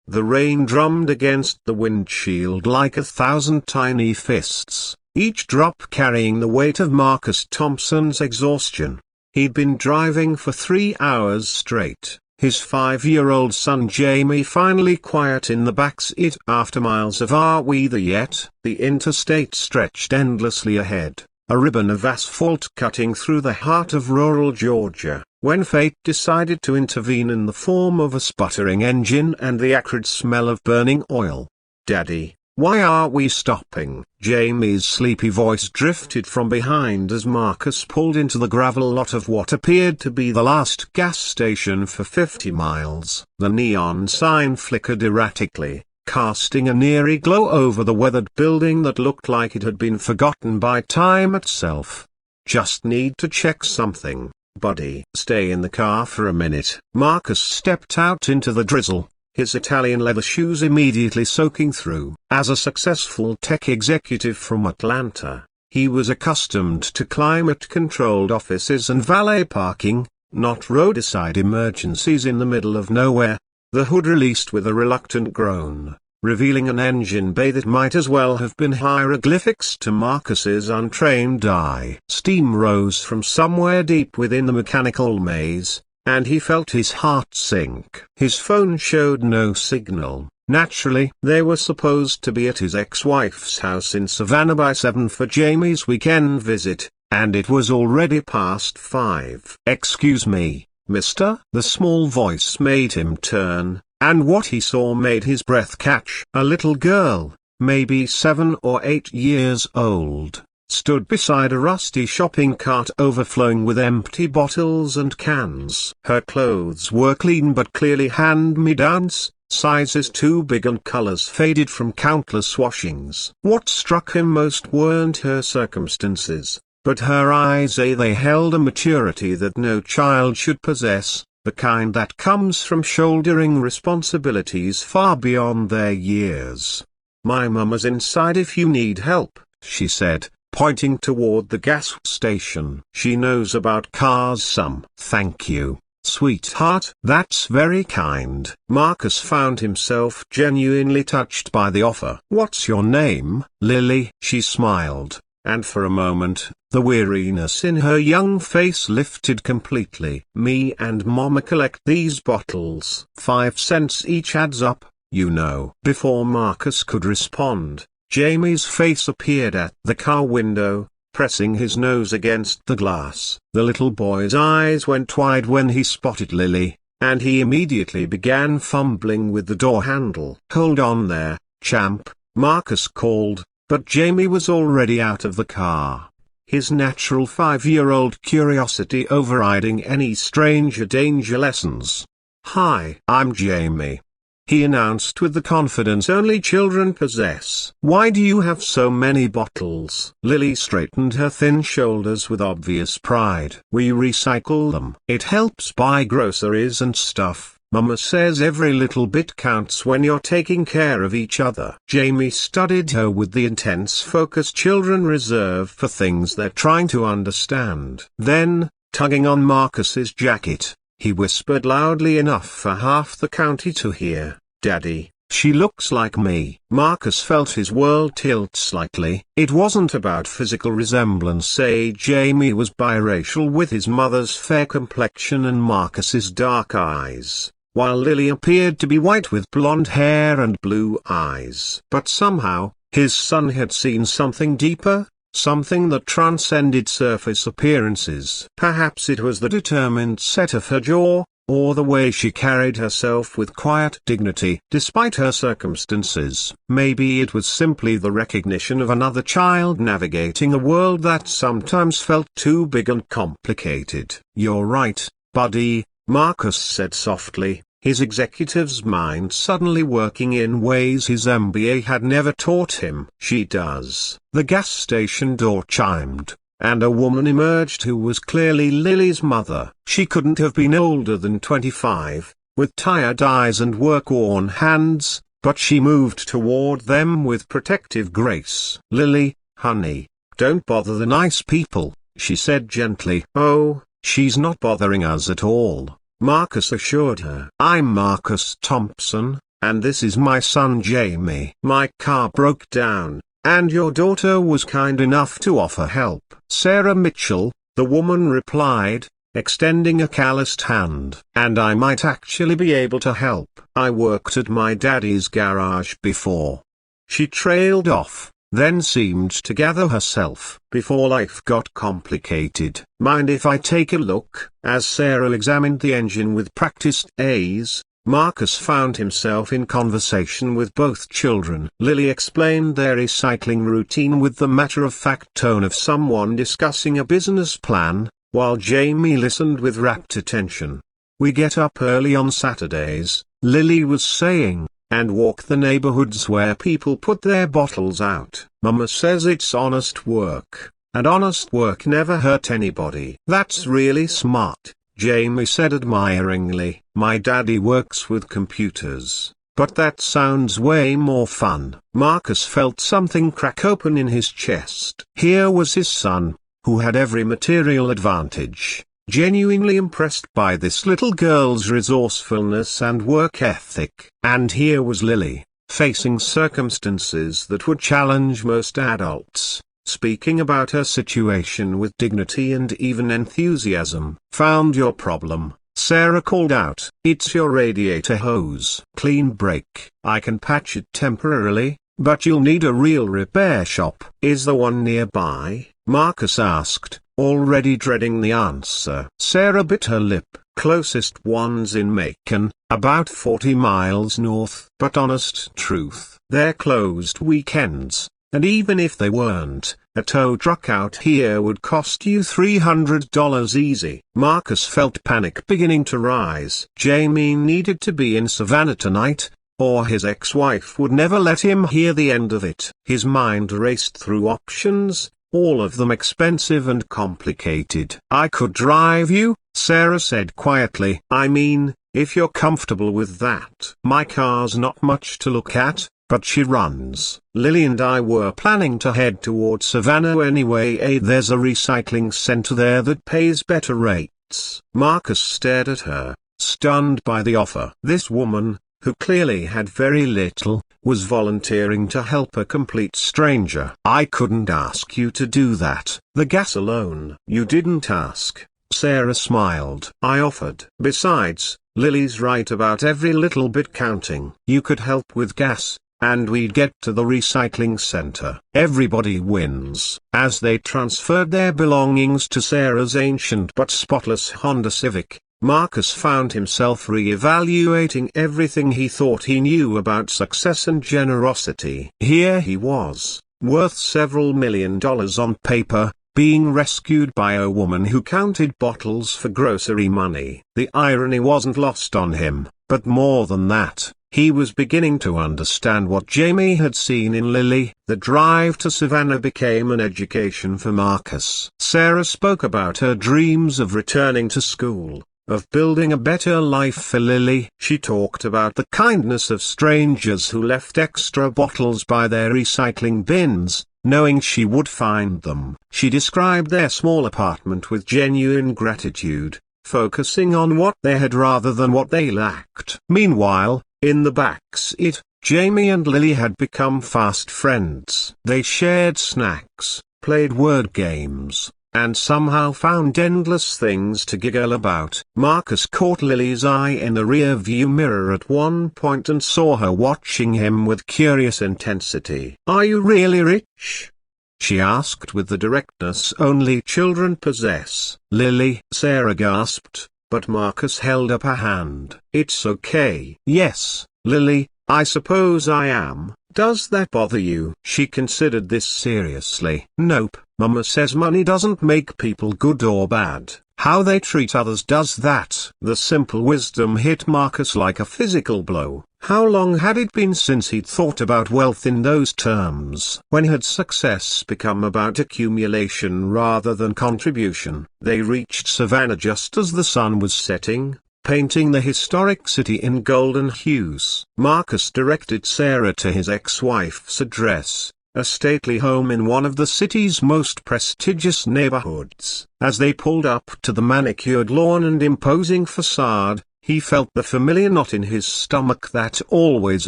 The rain drummed against the windshield like 1,000 tiny fists, each drop carrying the weight of Marcus Thompson's exhaustion. He'd been driving for 3 hours straight, his 5-year-old son Jamie finally quiet in the backseat. After miles of Are We There Yet? The interstate stretched endlessly ahead, a ribbon of asphalt cutting through the heart of rural Georgia, when fate decided to intervene in the form of a sputtering engine and the acrid smell of burning oil. "Daddy, why are we stopping?" Jamie's sleepy voice drifted from behind as Marcus pulled into the gravel lot of what appeared to be the last gas station for 50 miles. The neon sign flickered erratically, casting an eerie glow over the weathered building that looked like it had been forgotten by time itself. "Just need to check something, buddy." "Stay in the car for a minute." Marcus stepped out into the drizzle, his Italian leather shoes immediately soaking through. As a successful tech executive from Atlanta, he was accustomed to climate-controlled offices and valet parking, not roadside emergencies in the middle of nowhere. The hood released with a reluctant groan, revealing an engine bay that might as well have been hieroglyphics to Marcus's untrained eye. Steam rose from somewhere deep within the mechanical maze, and he felt his heart sink. His phone showed no signal. Naturally, they were supposed to be at his ex-wife's house in Savannah by 7 for Jamie's weekend visit, and it was already past 5. "Excuse me, mister?" The small voice made him turn, and what he saw made his breath catch. A little girl, maybe 7 or 8 years old, stood beside a rusty shopping cart overflowing with empty bottles and cans. Her clothes were clean but clearly hand-me-downs, sizes too big and colors faded from countless washings. What struck him most weren't her circumstances, but her eyes. They held a maturity that no child should possess, the kind that comes from shouldering responsibilities far beyond their years. "My mama's inside if you need help," she said, pointing toward the gas station. "She knows about cars some." "Thank you, sweetheart." "That's very kind." Marcus found himself genuinely touched by the offer. "What's your name?" "Lily." She smiled, and for a moment, the weariness in her young face lifted completely. "Me and Mama collect these bottles. 5 cents each adds up, you know." Before Marcus could respond, Jamie's face appeared at the car window, pressing his nose against the glass. The little boy's eyes went wide when he spotted Lily, and he immediately began fumbling with the door handle. "Hold on there, champ," Marcus called, but Jamie was already out of the car, his natural 5-year-old curiosity overriding any stranger danger lessons. "Hi, I'm Jamie," he announced with the confidence only children possess. "Why do you have so many bottles?" Lily straightened her thin shoulders with obvious pride. "We recycle them. It helps buy groceries and stuff. Mama says every little bit counts when you're taking care of each other." Jamie studied her with the intense focus children reserve for things they're trying to understand. Then, tugging on Marcus's jacket, he whispered loudly enough for half the county to hear, "Daddy, she looks like me." Marcus felt his world tilt slightly. It wasn't about physical resemblance. Jamie was biracial with his mother's fair complexion and Marcus's dark eyes, while Lily appeared to be white with blonde hair and blue eyes. But somehow, his son had seen something deeper, something that transcended surface appearances. Perhaps it was the determined set of her jaw, or the way she carried herself with quiet dignity despite her circumstances. Maybe it was simply the recognition of another child navigating a world that sometimes felt too big and complicated. "You're right, buddy," Marcus said softly, his executive's mind suddenly working in ways his MBA had never taught him. "She does." The gas station door chimed, and a woman emerged who was clearly Lily's mother. She couldn't have been older than 25, with tired eyes and work-worn hands, but she moved toward them with protective grace. "Lily, honey, don't bother the nice people," she said gently. "Oh, she's not bothering us at all," Marcus assured her. "I'm Marcus Thompson, and this is my son Jamie. My car broke down, and your daughter was kind enough to offer help. Sarah Mitchell, the woman replied, extending a calloused hand. And I might actually be able to help. I worked at my daddy's garage before. She trailed off, then seemed to gather herself before life got complicated. Mind if I take a look? As Sarah examined the engine with practiced ease, Marcus found himself in conversation with both children. Lily explained their recycling routine with the matter-of-fact tone of someone discussing a business plan, while Jamie listened with rapt attention. We get up early on Saturdays, Lily was saying, and walk the neighborhoods where people put their bottles out. Mama says it's honest work, and honest work never hurt anybody. That's really smart, Jamie said admiringly. My daddy works with computers, but that sounds way more fun. Marcus felt something crack open in his chest. Here was his son, who had every material advantage, genuinely impressed by this little girl's resourcefulness and work ethic. And here was Lily, facing circumstances that would challenge most adults, speaking about her situation with dignity and even enthusiasm. Found your problem, Sarah called out. It's your radiator hose. Clean break. I can patch it temporarily, but you'll need a real repair shop. Is the one nearby? Marcus asked, already dreading the answer. Sarah bit her lip. Closest one's in Macon, about 40 miles north. But honest truth, they're closed weekends, and even if they weren't, a tow truck out here would cost you $300 easy. Marcus felt panic beginning to rise. Jamie needed to be in Savannah tonight, or his ex-wife would never let him hear the end of it. His mind raced through options, all of them expensive and complicated. I could drive you, Sarah said quietly. I mean, if you're comfortable with that. My car's not much to look at, but she runs. Lily and I were planning to head toward Savannah anyway. There's a recycling center there that pays better rates. Marcus stared at her, stunned by the offer. This woman, who clearly had very little, was volunteering to help a complete stranger. I couldn't ask you to do that. The gas alone. You didn't ask, Sarah smiled. I offered. Besides, Lily's right about every little bit counting. You could help with gas, and we'd get to the recycling center. Everybody wins. As they transferred their belongings to Sarah's ancient but spotless Honda Civic, Marcus found himself re-evaluating everything he thought he knew about success and generosity. Here he was, worth several $1 million on paper, being rescued by a woman who counted bottles for grocery money. The irony wasn't lost on him, but more than that, he was beginning to understand what Jamie had seen in Lily. The drive to Savannah became an education for Marcus. Sarah spoke about her dreams of returning to school, of building a better life for Lily. She talked about the kindness of strangers who left extra bottles by their recycling bins, knowing she would find them. She described their small apartment with genuine gratitude, focusing on what they had rather than what they lacked. Meanwhile, in the back seat, Jamie and Lily had become fast friends. They shared snacks, played word games, and somehow found endless things to giggle about. Marcus caught Lily's eye in the rear-view mirror at one point and saw her watching him with curious intensity. Are you really rich? She asked with the directness only children possess. Lily, Sarah gasped, but Marcus held up a hand. It's okay. Yes, Lily, I suppose I am. Does that bother you? She considered this seriously. Nope, Mama says money doesn't make people good or bad. How they treat others does that. The simple wisdom hit Marcus like a physical blow. How long had it been since he'd thought about wealth in those terms? When had success become about accumulation rather than contribution? They reached Savannah just as the sun was setting, painting the historic city in golden hues. Marcus directed Sarah to his ex-wife's address, a stately home in one of the city's most prestigious neighborhoods. As they pulled up to the manicured lawn and imposing facade, He felt the familiar knot in his stomach that always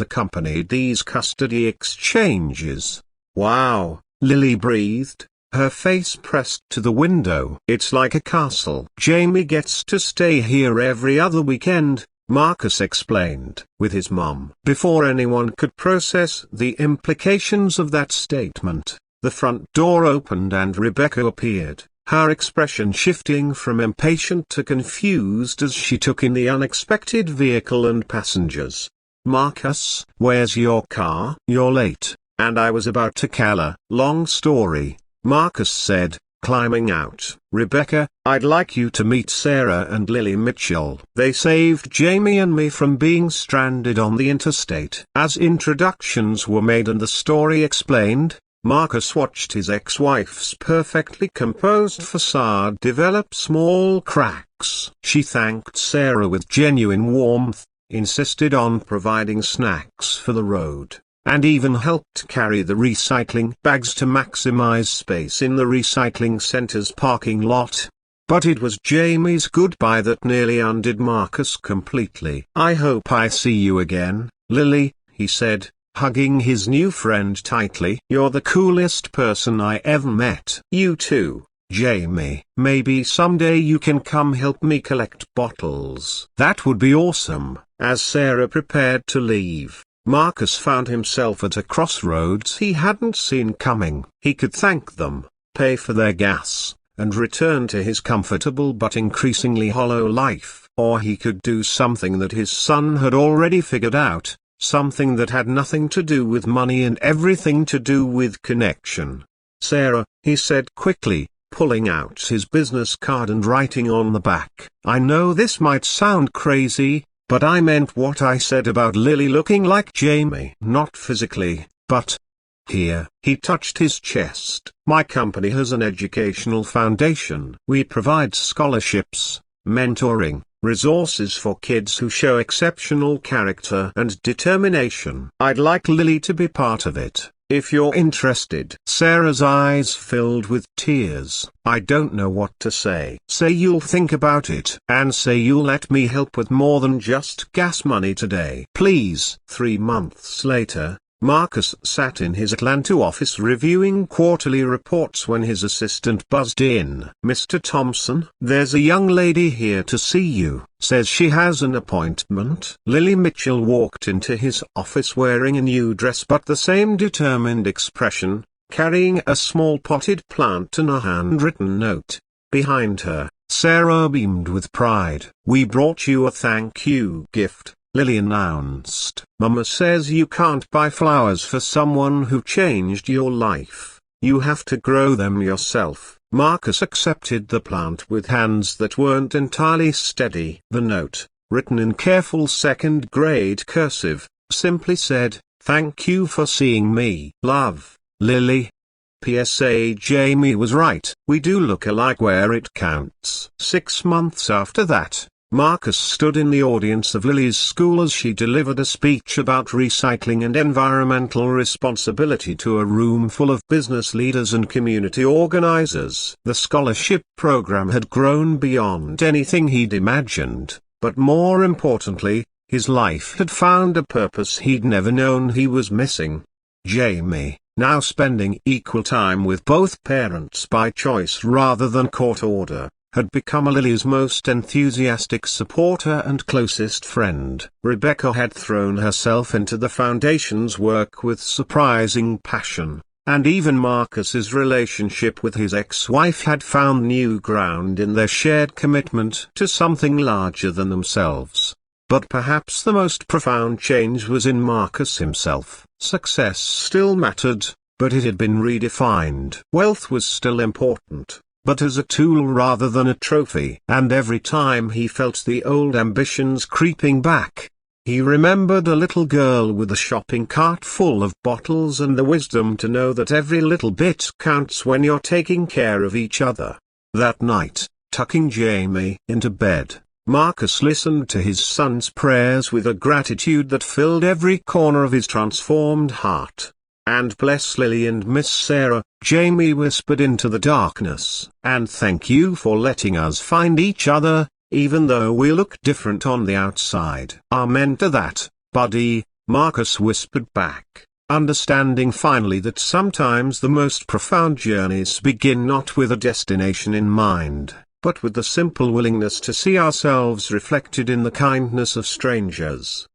accompanied these custody exchanges. "Wow," Lily breathed, her face pressed to the window. "It's like a castle." "Jamie gets to stay here every other weekend," Marcus explained, with his mum. Before anyone could process the implications of that statement, the front door opened and Rebecca appeared, her expression shifting from impatient to confused as she took in the unexpected vehicle and passengers. "Marcus, where's your car?" "You're late, and I was about to call her." "Long story," Marcus said, climbing out. "Rebecca, I'd like you to meet Sarah and Lily Mitchell. They saved Jamie and me from being stranded on the interstate." As introductions were made and the story explained, Marcus watched his ex-wife's perfectly composed facade develop small cracks. She thanked Sarah with genuine warmth, insisted on providing snacks for the road, and even helped carry the recycling bags to maximize space in the recycling center's parking lot. But it was Jamie's goodbye that nearly undid Marcus completely. "I hope I see you again, Lily," he said, hugging his new friend tightly. "You're the coolest person I ever met." "You too, Jamie. Maybe someday you can come help me collect bottles." "That would be awesome." As Sarah prepared to leave, Marcus found himself at a crossroads he hadn't seen coming. He could thank them, pay for their gas, and return to his comfortable but increasingly hollow life. Or he could do something that his son had already figured out, something that had nothing to do with money and everything to do with connection. "Sarah," he said quickly, pulling out his business card and writing on the back, "I know this might sound crazy, but I meant what I said about Lily looking like Jamie. Not physically, but..." Here, he touched his chest. "My company has an educational foundation. We provide scholarships, mentoring, resources for kids who show exceptional character and determination. I'd like Lily to be part of it, if you're interested." Sarah's eyes filled with tears. "I don't know what to say." "Say you'll think about it. And say you'll let me help with more than just gas money today. Please." 3 months later, Marcus sat in his Atlanta office reviewing quarterly reports when his assistant buzzed in. "Mr. Thompson, there's a young lady here to see you. Says she has an appointment." Lily Mitchell walked into his office wearing a new dress but the same determined expression, carrying a small potted plant and a handwritten note. Behind her, Sarah beamed with pride. "We brought you a thank you gift," Lily announced. "Mama says you can't buy flowers for someone who changed your life. You have to grow them yourself." Marcus accepted the plant with hands that weren't entirely steady. The note, written in careful second-grade cursive, simply said, "Thank you for seeing me. Love, Lily." PSA Jamie was right. We do look alike where it counts. 6 months after that, Marcus stood in the audience of Lily's school as she delivered a speech about recycling and environmental responsibility to a room full of business leaders and community organizers. The scholarship program had grown beyond anything he'd imagined, but more importantly, his life had found a purpose he'd never known he was missing. Jamie, now spending equal time with both parents by choice rather than court order, had become Lily's most enthusiastic supporter and closest friend. Rebecca had thrown herself into the foundation's work with surprising passion, and even Marcus's relationship with his ex-wife had found new ground in their shared commitment to something larger than themselves. But perhaps the most profound change was in Marcus himself. Success still mattered, but it had been redefined. Wealth was still important, but as a tool rather than a trophy. And every time he felt the old ambitions creeping back, he remembered a little girl with a shopping cart full of bottles and the wisdom to know that every little bit counts when you're taking care of each other. That night, tucking Jamie into bed, Marcus listened to his son's prayers with a gratitude that filled every corner of his transformed heart. "And bless Lily and Miss Sarah," Jamie whispered into the darkness. "And thank you for letting us find each other, even though we look different on the outside. Amen to that, buddy, Marcus whispered back, understanding finally that sometimes the most profound journeys begin not with a destination in mind, but with the simple willingness to see ourselves reflected in the kindness of strangers.